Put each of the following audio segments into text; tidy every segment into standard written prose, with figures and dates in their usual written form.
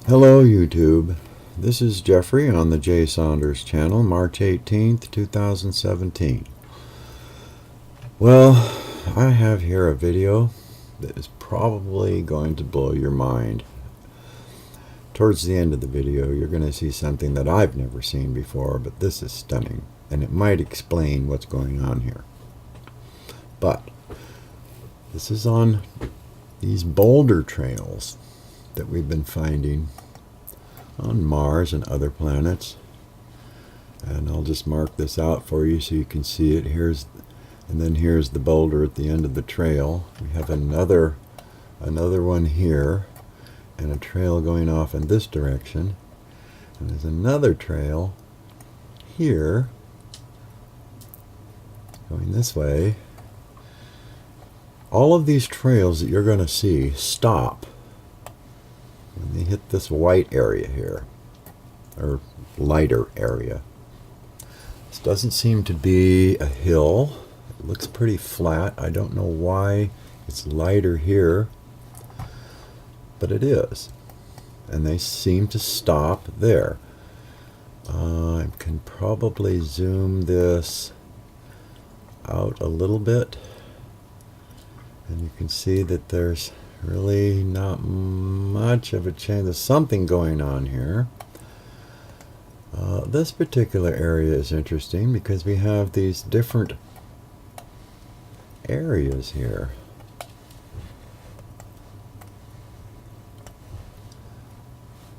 Hello YouTube, this is Jeffrey on the J Saunders channel, March 18th, 2017. Well, I have here a video that is probably going to blow your mind. Towards the end of the video you're going to see something that I've never seen before, but this is stunning and it might explain what's going on here. But this is on these boulder trails that we've been finding on Mars and other planets, and I'll just mark this out for you so you can see it. And then here's the boulder at the end of the trail. We have another one here, and a trail going off in this direction, and there's another trail here going this way. All of these trails that you're going to see stop when they hit this white area here, or lighter area. This doesn't seem to be a hill. It looks pretty flat. I don't know why it's lighter here, but it is. And they seem to stop there. I can probably zoom this out a little bit, and you can see that there's really not much of a change. There's something going on here. This particular area is interesting because we have these different areas here.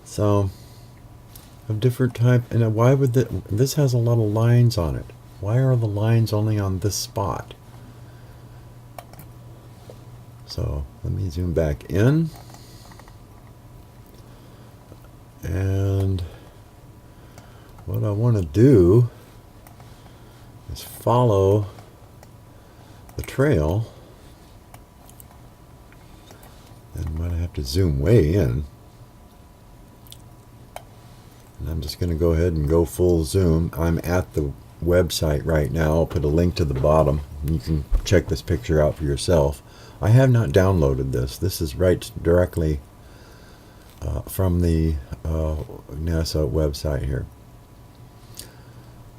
So, of different type, and why would this has a lot of lines on it? Why are the lines only on this spot? So let me zoom back in, and what I want to do is follow the trail, and I'm going to have to zoom way in, and I'm just going to go ahead and go full zoom. I'm at the website right now. I'll put a link to the bottom. You can check this picture out for yourself. I have not downloaded this. This is right directly from the NASA website here.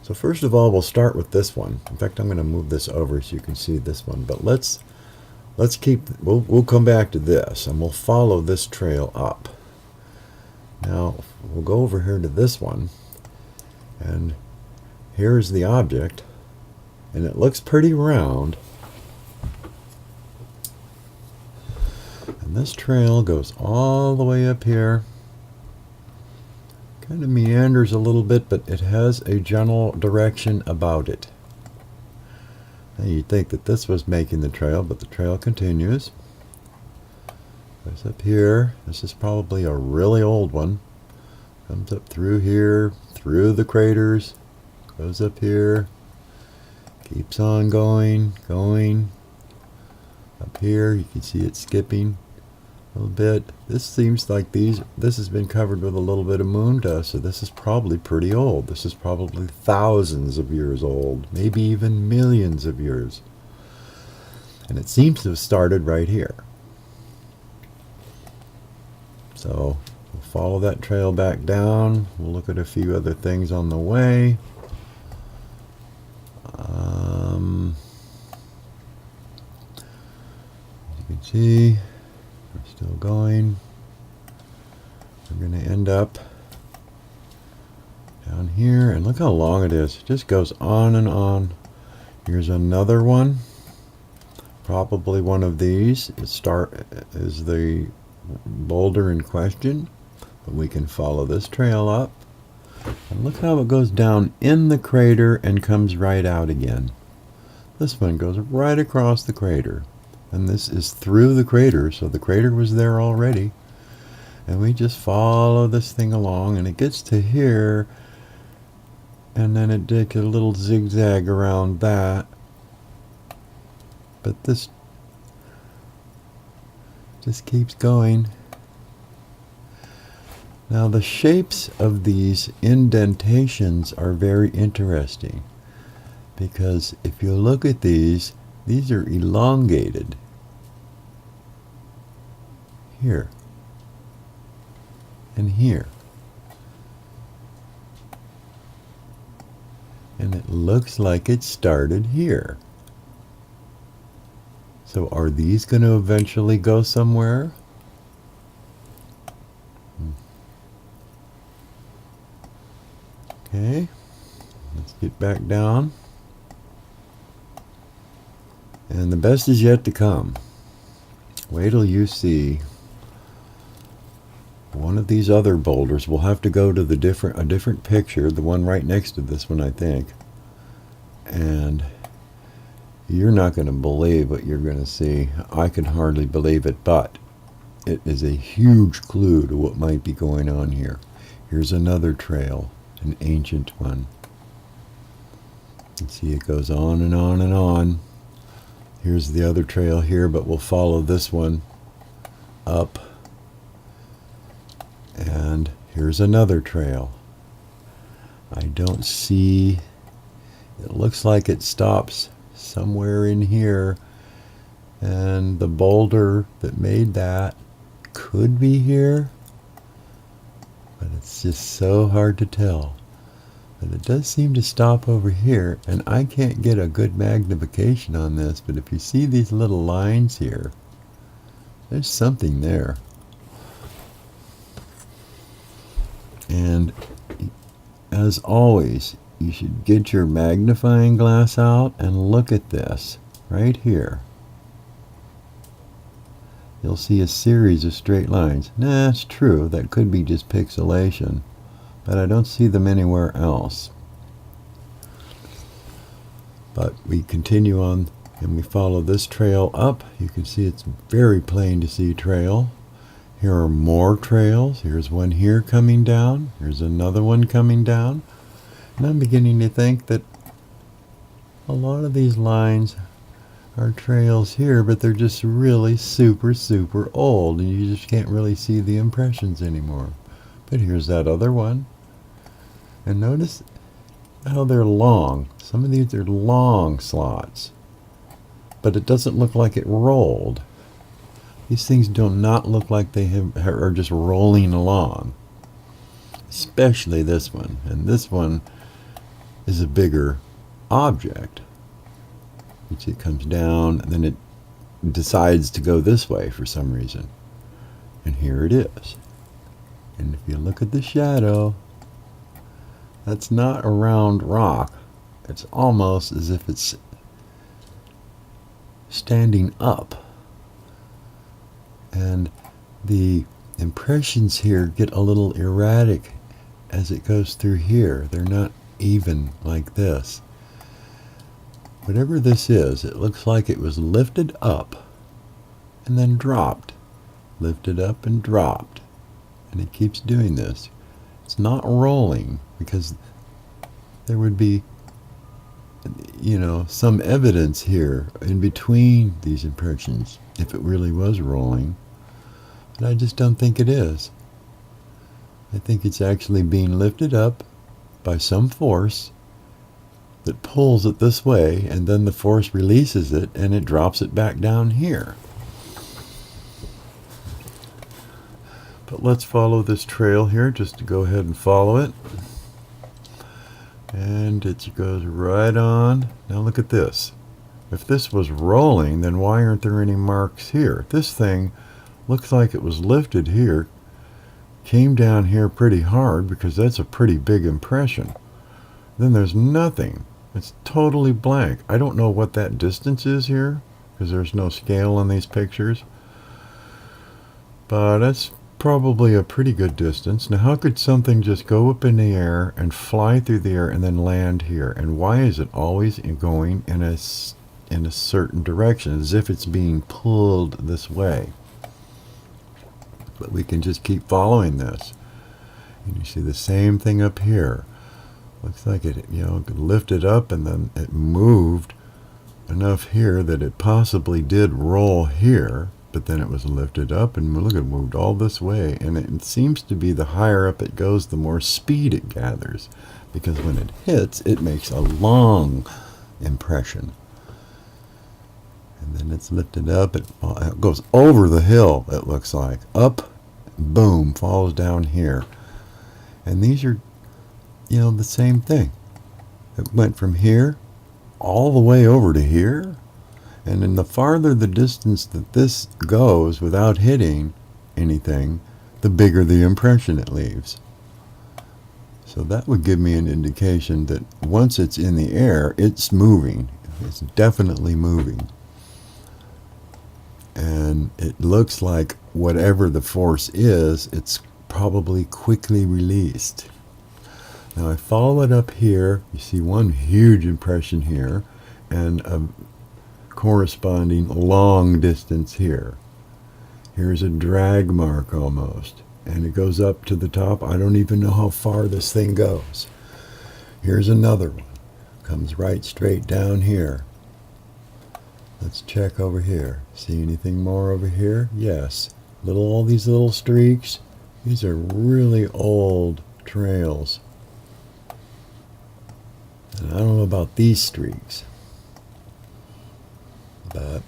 So first of all, we'll start with this one. In fact, I'm going to move this over so you can see this one. But let's keep. We'll come back to this, and we'll follow this trail up. Now we'll go over here to this one, and here's the object, and it looks pretty round. And this trail goes all the way up here, kind of meanders a little bit, but it has a general direction about it. Now you'd think that this was making the trail, but the trail continues. Goes up here. This is probably a really old one. Comes up through here, through the craters, goes up here, keeps on going. Up here, you can see it skipping a little bit. This seems like this has been covered with a little bit of moon dust, so this is probably pretty old. This is probably thousands of years old, maybe even millions of years. And it seems to have started right here. So we'll follow that trail back down. We'll look at a few other things on the way. You can see we're still going. We're going to end up down here, and look how long it is. It just goes on and on. Here's another one. Probably one of these. Is the boulder in question, but we can follow this trail up. And look how it goes down in the crater and comes right out again. This one goes right across the crater. And this is through the crater, so the crater was there already. And we just follow this thing along, and it gets to here, and then it did a little zigzag around that. But this just keeps going. Now the shapes of these indentations are very interesting, because if you look at these are elongated. Here. and here. And it looks like it started here. So are these going to eventually go somewhere? Okay, let's get back down. And the best is yet to come. Wait till you see one of these other boulders. We'll have to go to a different picture, the one right next to this one, I think. And you're not going to believe what you're going to see. I can hardly believe it, but it is a huge clue to what might be going on here. Here's another trail, an ancient one. You see it goes on and on and on. Here's the other trail here, but we'll follow this one up. And here's another trail. I don't see, it looks like it stops somewhere in here, and the boulder that made that could be here, but it's just so hard to tell. But it does seem to stop over here, and I can't get a good magnification on this, but if you see these little lines here, there's something there. And as always, you should get your magnifying glass out and look at this right here. You'll see a series of straight lines. Nah, it's true, that could be just pixelation, but I don't see them anywhere else. But we continue on and we follow this trail up. You can see it's very plain to see trail. Here are more trails. Here's one here coming down. Here's another one coming down. And I'm beginning to think that a lot of these lines are trails here, but they're just really super old, and you just can't really see the impressions anymore. But here's that other one. And notice how they're long. Some of these are long slots, but it doesn't look like it rolled. These things do not look like they are just rolling along. Especially this one. And this one is a bigger object. It comes down, and then it decides to go this way for some reason. And here it is. And if you look at the shadow, that's not a round rock. It's almost as if it's standing up. And the impressions here get a little erratic as it goes through here. They're not even like this. Whatever this is, it looks like it was lifted up and then dropped. Lifted up and dropped. And it keeps doing this. It's not rolling, because there would be, you know, some evidence here in between these impressions if it really was rolling. But I just don't think it is. I think it's actually being lifted up by some force that pulls it this way, and then the force releases it and it drops it back down here. But let's follow this trail here, just to go ahead and follow it. And it goes right on. Now look at this. If this was rolling, then why aren't there any marks here? This thing looks like it was lifted here, came down here pretty hard, because that's a pretty big impression. Then there's nothing. It's totally blank. I don't know what that distance is here, because there's no scale on these pictures. But that's probably a pretty good distance. Now, how could something just go up in the air and fly through the air and then land here? And why is it always going in a certain direction, as if it's being pulled this way? But we can just keep following this. And you see the same thing up here. Looks like it, you know, lifted up and then it moved enough here that it possibly did roll here, but then it was lifted up and look, it moved all this way. And it seems to be the higher up it goes, the more speed it gathers, because when it hits, it makes a long impression. And then it's lifted up, it goes over the hill, it looks like, up boom, falls down here. And these are, the same thing. It went from here all the way over to here. And then the farther the distance that this goes without hitting anything, the bigger the impression it leaves. So that would give me an indication that once it's in the air, it's moving. It's definitely moving. And it looks like whatever the force is, it's probably quickly released. Now I follow it up here. You see one huge impression here and a corresponding long distance here. Here's a drag mark almost. And it goes up to the top. I don't even know how far this thing goes. Here's another one. Comes right straight down here. Let's check over here. See anything more over here? Yes. All these little streaks. These are really old trails. And I don't know about these streaks. But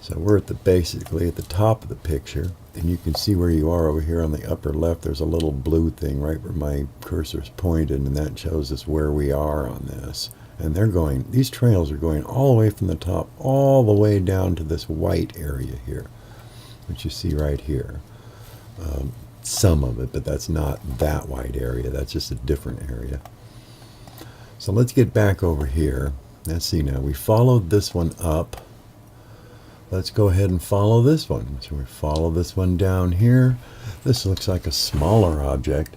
so we're basically at the top of the picture. And you can see where you are over here on the upper left. There's a little blue thing right where my cursor's pointed, and that shows us where we are on this. And these trails are going all the way from the top, all the way down to this white area here, which you see right here. Some of it, but that's not that white area. That's just a different area. So let's get back over here. Let's see now. We followed this one up. Let's go ahead and follow this one. So we follow this one down here. This looks like a smaller object,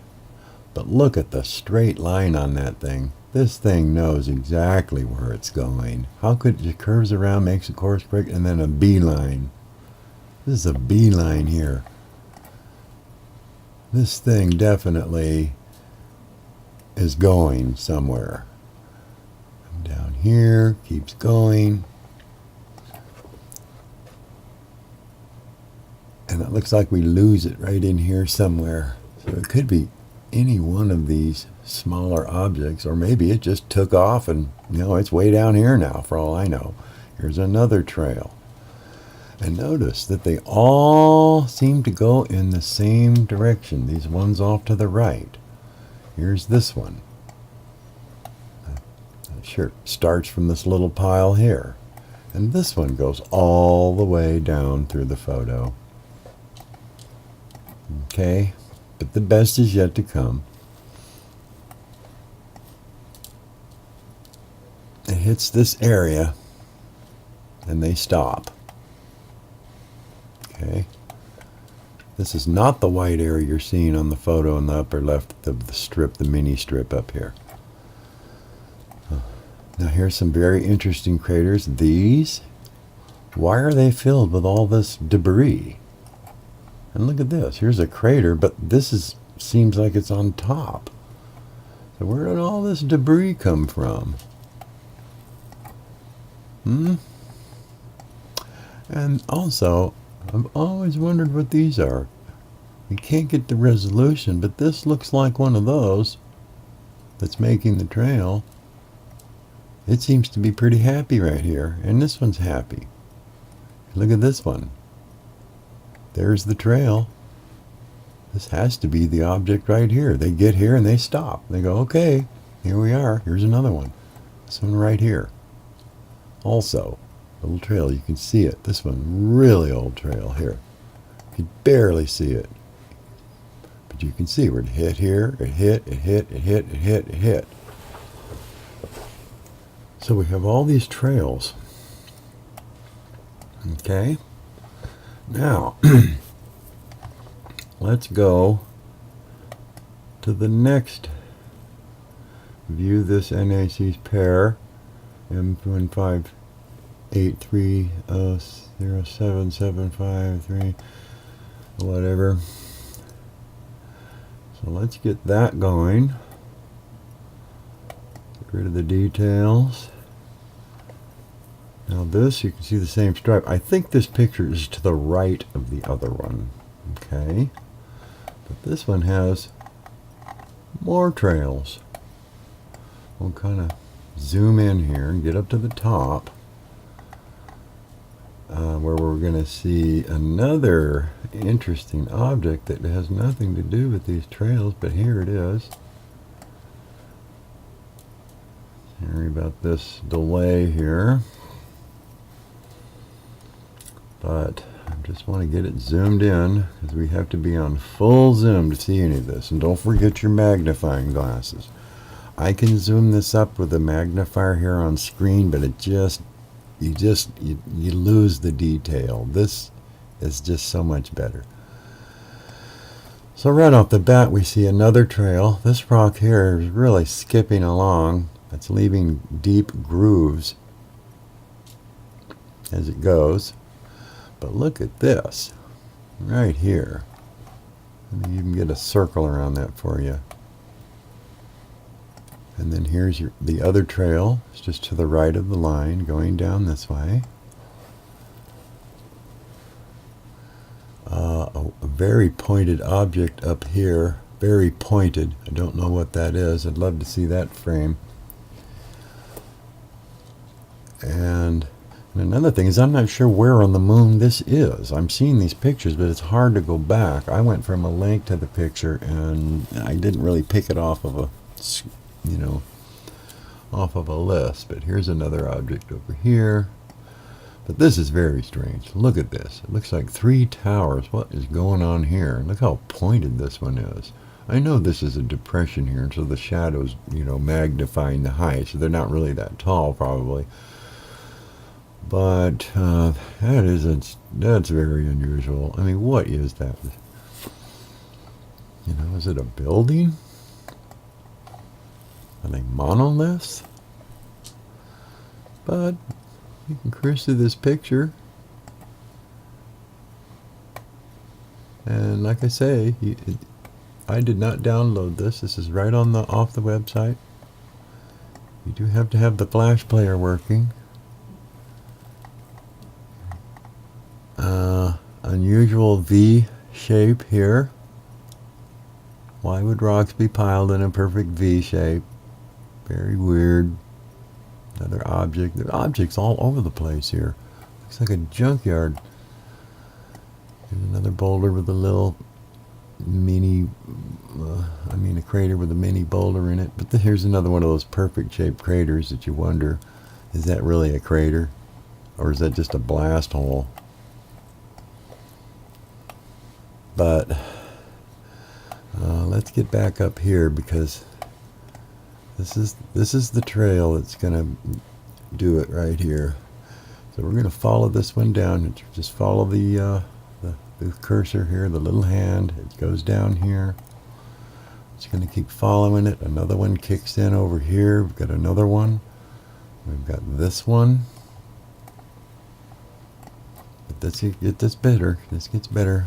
but look at the straight line on that thing. This thing knows exactly where it's going. How could it curves around, makes a course break, and then a beeline? This is a beeline here. This thing definitely is going somewhere. Down here, keeps going. And it looks like we lose it right in here somewhere. So it could be any one of these smaller objects, or maybe it just took off and, it's way down here now, for all I know. Here's another trail. And notice that they all seem to go in the same direction. These ones off to the right. Here's this one. Sure, starts from this little pile here. And this one goes all the way down through the photo. Okay, but the best is yet to come. It hits this area and they stop. Okay, this is not the white area you're seeing on the photo in the upper left of the strip, the mini strip up here. Now here's some very interesting craters. These, why are they filled with all this debris? And look at this. Here's a crater, but this seems like it's on top. So where did all this debris come from? And also, I've always wondered what these are. We can't get the resolution, but this looks like one of those that's making the trail. It seems to be pretty happy right here, and this one's happy. Look at this one. There's the trail. This has to be the object right here. They get here and they stop. They go, okay, here we are. Here's another one. This one right here. Also, little trail. You can see it. This one, really old trail here. You can barely see it. But you can see where it hit here. It hit, it hit, it hit, it hit, it hit. So we have all these trails. Okay. Now, let's go to the next. View this NAC's pair, M158307753, whatever. So let's get that going. Get rid of the details. Now this, you can see the same stripe. I think this picture is to the right of the other one. Okay. But this one has more trails. We'll kind of zoom in here and get up to the top. where we're going to see another interesting object that has nothing to do with these trails, but here it is. Sorry about this delay here, but I just want to get it zoomed in because we have to be on full zoom to see any of this. And don't forget your magnifying glasses. I can zoom this up with a magnifier here on screen, but it just you lose the detail. This is just so much better. So right off the bat we see another trail. This rock here is really skipping along. It's leaving deep grooves as it goes. But look at this right here. Let me even get a circle around that for you. And then here's the other trail. It's just to the right of the line going down this way. A very pointed object up here. Very pointed. I don't know what that is. I'd love to see that frame. And another thing is I'm not sure where on the moon this is. I'm seeing these pictures, but it's hard to go back. I went from a link to the picture and I didn't really pick it off of a, off of a list. But here's another object over here. But this is very strange. Look at this. It looks like 3 towers. What is going on here? Look how pointed this one is. I know this is a depression here, and so the shadows, magnifying the height. So they're not really that tall, probably. But that's very unusual. I mean, what is that? Is it a building? Are they monoliths? But you can cruise through this picture. And like I say, I did not download this. This is right on off the website. You do have to have the Flash player working. Unusual V shape here. Why would rocks be piled in a perfect V shape? Very weird. Another object. There are objects all over the place here. Looks like a junkyard. Here's another boulder with a little mini, a crater with a mini boulder in it. But here's another one of those perfect shaped craters that you wonder, is that really a crater? Or is that just a blast hole? But let's get back up here because this is the trail that's going to do it right here. So we're going to follow this one down. Just follow the cursor here, the little hand. It goes down here. It's going to keep following it. Another one kicks in over here. We've got another one. We've got this one. But this gets better. This gets better.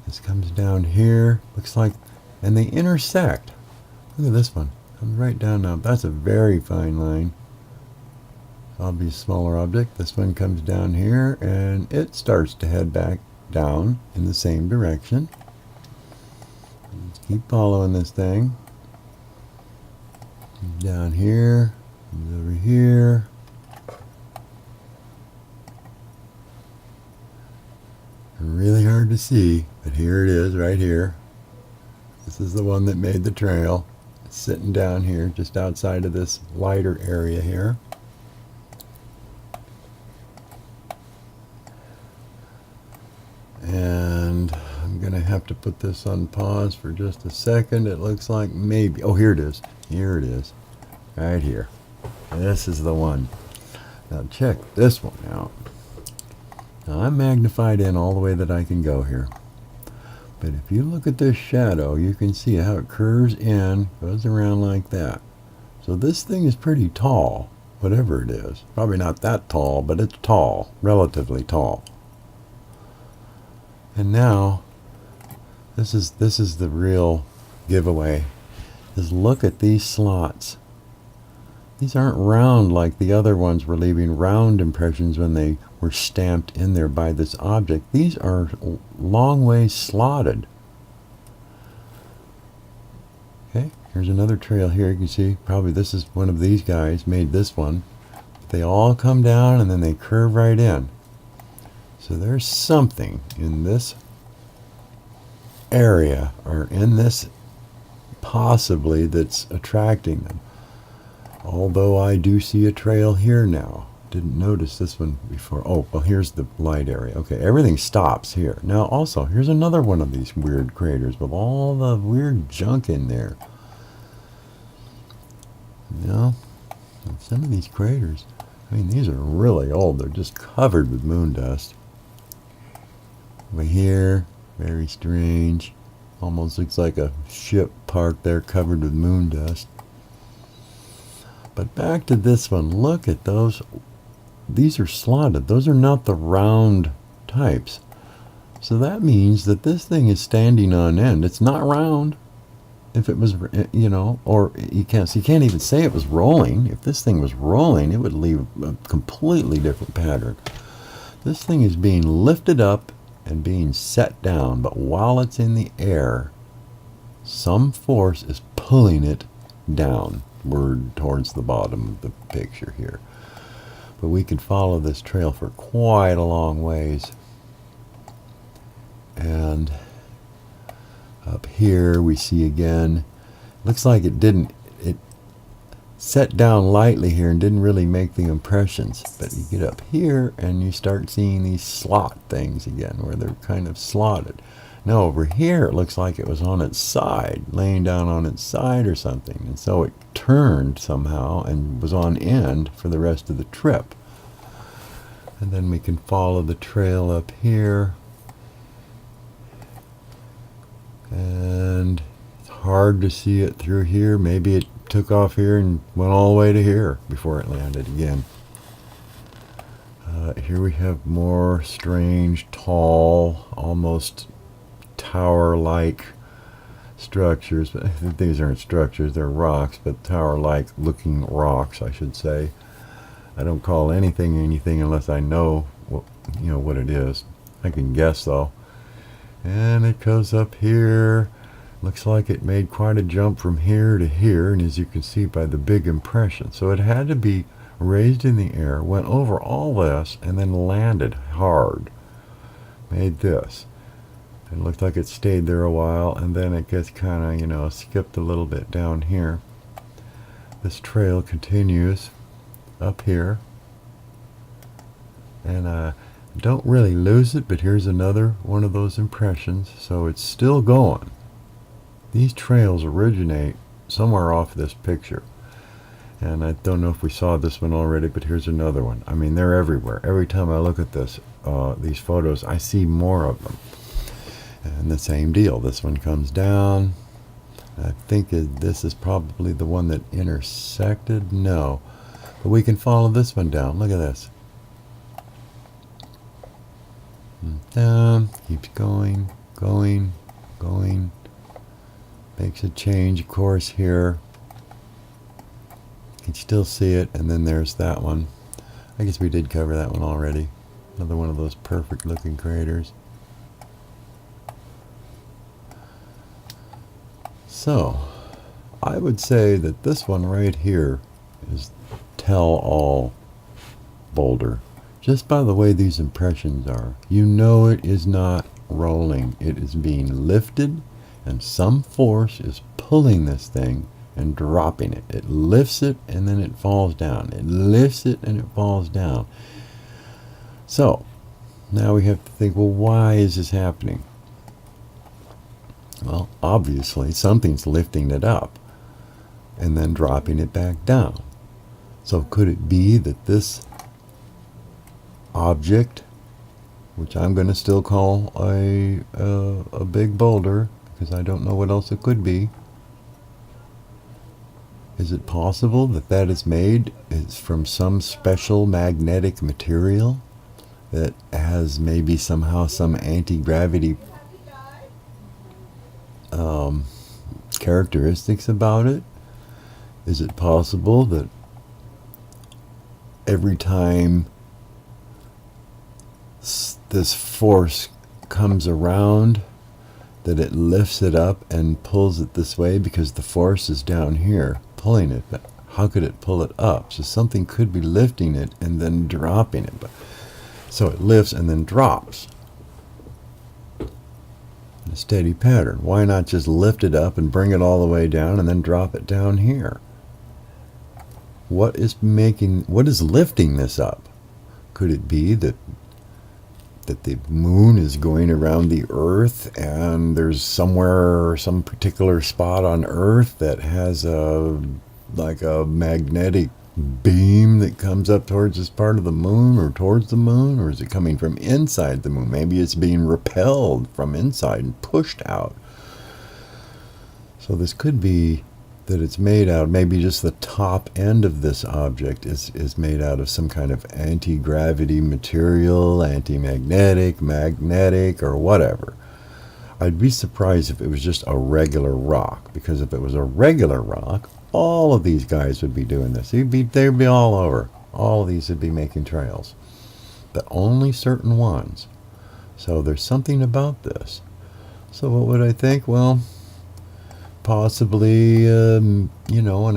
This comes down here. Looks like, and they intersect. Look at this one. Comes right down now. That's a very fine line. Obvious smaller object. This one comes down here and it starts to head back down in the same direction. Let's keep following this thing. Down here, over here. Really hard to see, but here it is right here. This is the one that made the trail. It's sitting down here just outside of this lighter area here. And I'm going to have to put this on pause for just a second. It looks like maybe, oh, here it is. Here it is. Right here. This is the one. Now check this one out. Now I'm magnified in all the way that I can go here. But if you look at this shadow, you can see how it curves in, goes around like that. So this thing is pretty tall, whatever it is. Probably not that tall, but it's tall, relatively tall. And now, this is the real giveaway, is look at these slots. These aren't round like the other ones were leaving round impressions when they were stamped in there by this object. These are long ways slotted. Okay, here's another trail here. You can see probably this is one of these guys made this one. They all come down and then they curve right in. So there's something in this area, or in this possibly, that's attracting them. Although I do see a trail here now. Didn't notice this one before. Oh, well, here's the light area. Okay, everything stops here. Now, also, here's another one of these weird craters with all the weird junk in there. You know, and some of these craters, I mean, these are really old. They're just covered with moon dust. Over here, very strange. Almost looks like a ship parked there covered with moon dust. But back to this one. Look at those. These are slotted. Those are not the round types. So that means that this thing is standing on end. It's not round. If it was, you know, or you can't even say it was rolling. If this thing was rolling, it would leave a completely different pattern. This thing is being lifted up and being set down, but while it's in the air, some force is pulling it downward towards the bottom of the picture here. But we can follow this trail for quite a long ways. And up here we see again, looks like it set down lightly here and didn't really make the impressions. But you get up here and you start seeing these slot things again, where they're kind of slotted. Now over here it looks like it was on its side, laying down on its side or something, and so it turned somehow and was on end for the rest of the trip. And then we can follow the trail up here, and it's hard to see it through here. Maybe it took off here and went all the way to here before it landed again. Here we have more strange, tall, almost tower-like structures. But I think these aren't structures, they're rocks, but tower-like looking rocks, I should say. I don't call anything unless I know what it is. I can guess though. And it goes up here. Looks like it made quite a jump from here to here, and as you can see by the big impression. So it had to be raised in the air, went over all this, and then landed hard. Made this. It looked like it stayed there a while, and then it gets kind of, skipped a little bit down here. This trail continues up here. And don't really lose it, but here's another one of those impressions. So it's still going. These trails originate somewhere off this picture. And I don't know if we saw this one already, but here's another one. I mean, they're everywhere. Every time I look at these photos, I see more of them. And the same deal. This one comes down. I think this is probably the one that intersected. No. But we can follow this one down. Look at this. Down. Keeps going, going, going. Makes a change, of course, here. You can still see it, and then there's that one. I guess we did cover that one already. Another one of those perfect looking craters. So, I would say that this one right here is tell-all boulder. Just by the way these impressions are. You know it is not rolling. It is being lifted, and some force is pulling this thing and dropping it. It lifts it and then it falls down. It lifts it and it falls down. So, now we have to think, well, why is this happening? Well, obviously something's lifting it up and then dropping it back down. So could it be that this object, which I'm going to still call a big boulder, because I don't know what else it could be. Is it possible that that is made from some special magnetic material that has maybe somehow some anti-gravity characteristics about it? Is it possible that every time this force comes around, that it lifts it up and pulls it this way because the force is down here pulling it? But how could it pull it up? So something could be lifting it and then dropping it. But So it lifts and then drops in a steady pattern. Why not just lift it up and bring it all the way down and then drop it down here? What is lifting this up? Could it be that the moon is going around the Earth, and there's somewhere, some particular spot on Earth that has like a magnetic beam that comes up towards this part of the moon, or towards the moon, or is it coming from inside the moon? Maybe it's being repelled from inside and pushed out. So this could be that it's made out, maybe just the top end of this object is made out of some kind of anti-gravity material, anti-magnetic, magnetic, or whatever. I'd be surprised if it was just a regular rock, because if it was a regular rock, all of these guys would be doing this. They'd be all over. All of these would be making trails, but only certain ones. So there's something about this. So what would I think? Well, possibly, an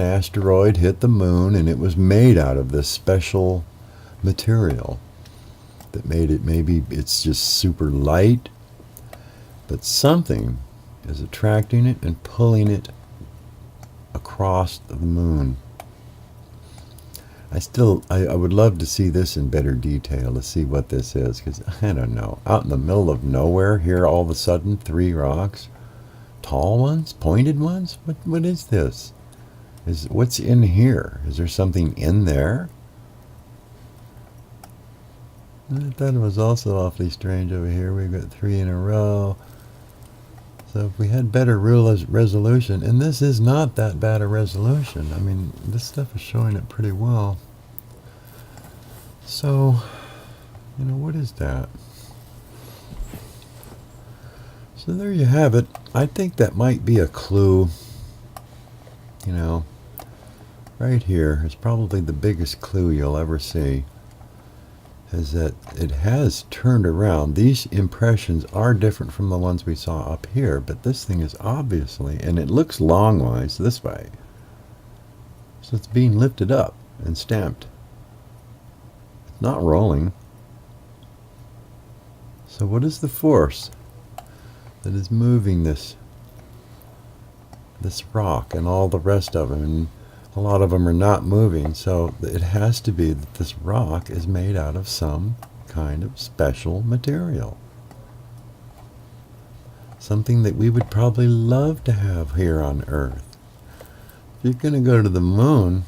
asteroid hit the moon, and it was made out of this special material that made it, maybe it's just super light, but something is attracting it and pulling it across the moon. I would love to see this in better detail, to see what this is, because I don't know. Out in the middle of nowhere, here all of a sudden, 3 rocks. Tall ones? Pointed ones? What is this? What's in here? Is there something in there? I thought it was also awfully strange over here. We've got 3 in a row. So if we had better resolution, and this is not that bad a resolution. I mean, this stuff is showing it pretty well. So, what is that? So there you have it. I think that might be a clue. Right here is probably the biggest clue you'll ever see, is that it has turned around. These impressions are different from the ones we saw up here, but this thing is obviously, and it looks longwise this way. So it's being lifted up and stamped. It's not rolling. So what is the force that is moving this rock and all the rest of them? And a lot of them are not moving, so it has to be that this rock is made out of some kind of special material. Something that we would probably love to have here on Earth. If you're going to go to the moon,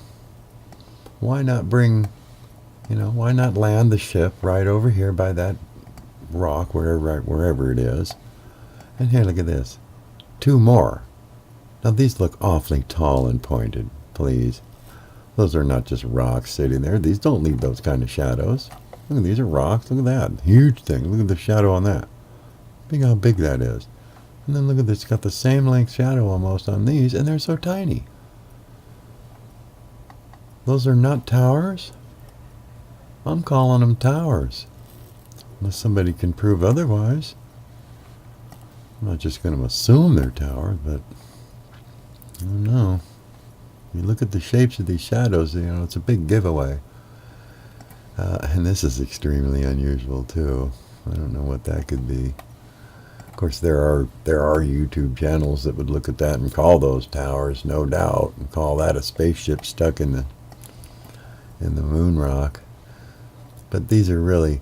why not why not land the ship right over here by that rock, wherever it is. And here, look at this. 2 more. Now these look awfully tall and pointed, please. Those are not just rocks sitting there. These don't leave those kind of shadows. Look, these are rocks. Look at that. Huge thing. Look at the shadow on that. Look how big that is. And then look at this. It's got the same length shadow almost on these, and they're so tiny. Those are not towers? I'm calling them towers. Unless somebody can prove otherwise. I'm not just going to assume they're towers, but I don't know. You look at the shapes of these shadows, it's a big giveaway. And this is extremely unusual too. I don't know what that could be. Of course, there are YouTube channels that would look at that and call those towers, no doubt, and call that a spaceship stuck in the moon rock. But these are really,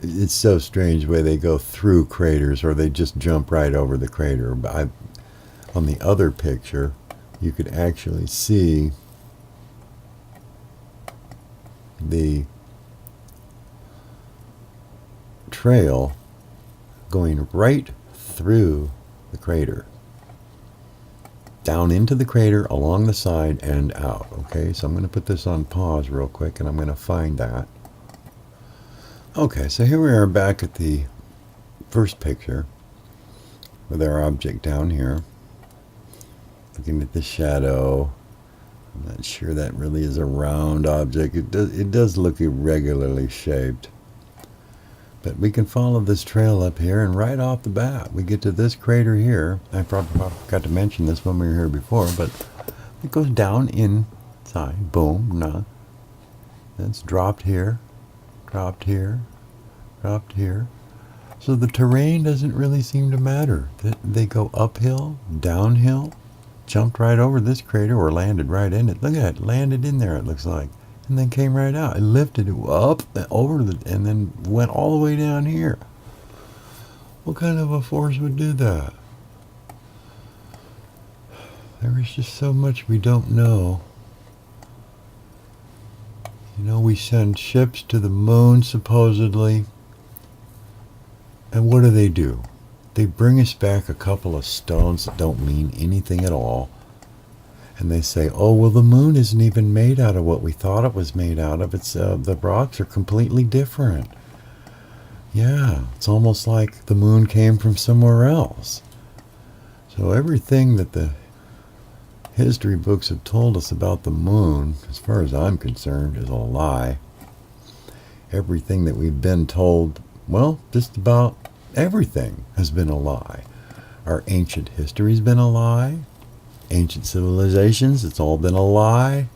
it's so strange the way they go through craters, or they just jump right over the crater. But on the other picture, you could actually see the trail going right through the crater, down into the crater, along the side, and out. Okay, so I'm going to put this on pause real quick, and I'm going to find that. Okay, so here we are back at the first picture with our object down here. Looking at the shadow. I'm not sure that really is a round object. It does look irregularly shaped. But we can follow this trail up here, and right off the bat, we get to this crater here. I probably forgot to mention this when we were here before, but it goes down inside. Boom. Nah. It's dropped here, dropped here. So the terrain doesn't really seem to matter. They go uphill, downhill, jumped right over this crater or landed right in it. Look at it, landed in there, it looks like. And then came right out. It lifted it up over and then went all the way down here. What kind of a force would do that? There is just so much we don't know. You know, we send ships to the moon, supposedly. And what do? They bring us back a couple of stones that don't mean anything at all. And they say, oh, well, the moon isn't even made out of what we thought it was made out of. It's the rocks are completely different. Yeah, it's almost like the moon came from somewhere else. So everything that the history books have told us about the moon, as far as I'm concerned, is a lie. Everything that we've been told, well, just about everything has been a lie. Our ancient history's been a lie. Ancient civilizations, it's all been a lie.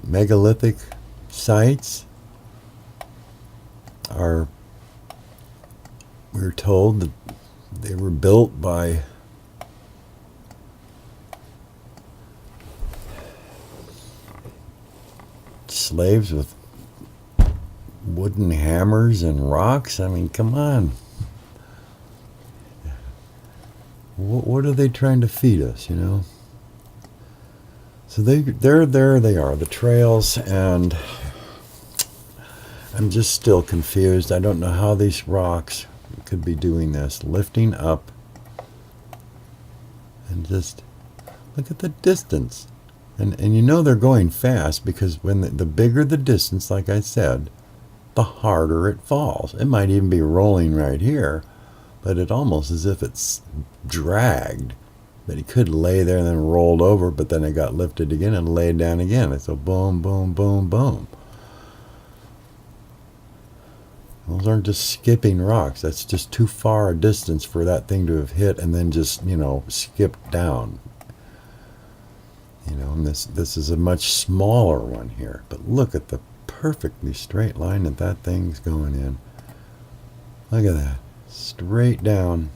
Megalithic sites are, we're told that they were built by slaves with wooden hammers and rocks. I mean, come on. What are they trying to feed us, you know? So there they are, the trails, and I'm just still confused. I don't know how these rocks could be doing this, lifting up, and just look at the distance. And you know they're going fast, because when the bigger the distance, like I said, the harder it falls. It might even be rolling right here, but it almost as if it's dragged. That he could lay there and then rolled over, but then it got lifted again and laid down again. It's a boom, boom, boom, boom. Those aren't just skipping rocks. That's just too far a distance for that thing to have hit and then just, you know, skipped down. You know, and this is a much smaller one here. But look at the perfectly straight line that thing's going in. Look at that. Straight down.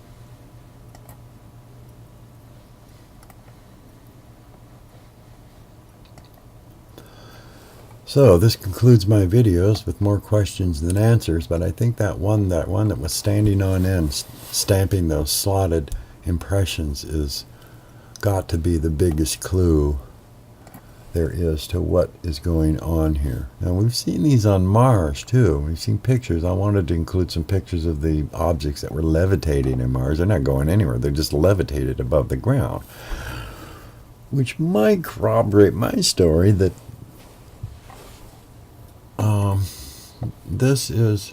So this concludes my videos with more questions than answers, but I think that one that was standing on end, stamping those slotted impressions, is got to be the biggest clue there is to what is going on here. Now we've seen these on Mars too. We've seen pictures. I wanted to include some pictures of the objects that were levitating in Mars. They're not going anywhere. They're just levitated above the ground, which might corroborate my story that this is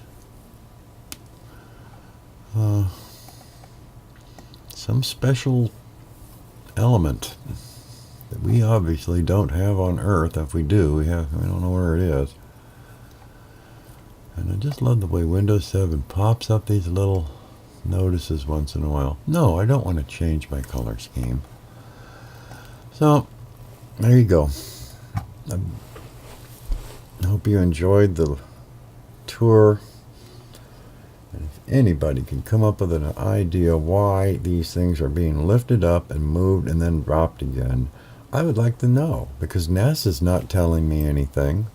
some special element that we obviously don't have on Earth. If we do, we don't know where it is. And I just love the way Windows 7 pops up these little notices once in a while. No, I don't want to change my color scheme. So there you go. I hope you enjoyed the tour. And if anybody can come up with an idea why these things are being lifted up and moved and then dropped again, I would like to know, because NASA's not telling me anything.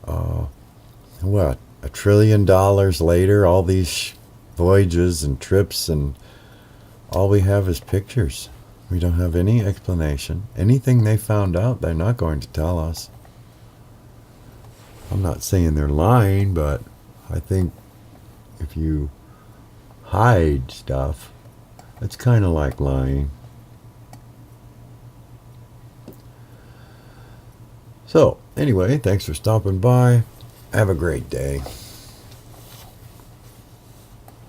What, $1 trillion later, all these voyages and trips, and all we have is pictures. We don't have any explanation. Anything they found out, they're not going to tell us. I'm not saying they're lying, but I think if you hide stuff, it's kind of like lying. So, anyway, thanks for stopping by. Have a great day.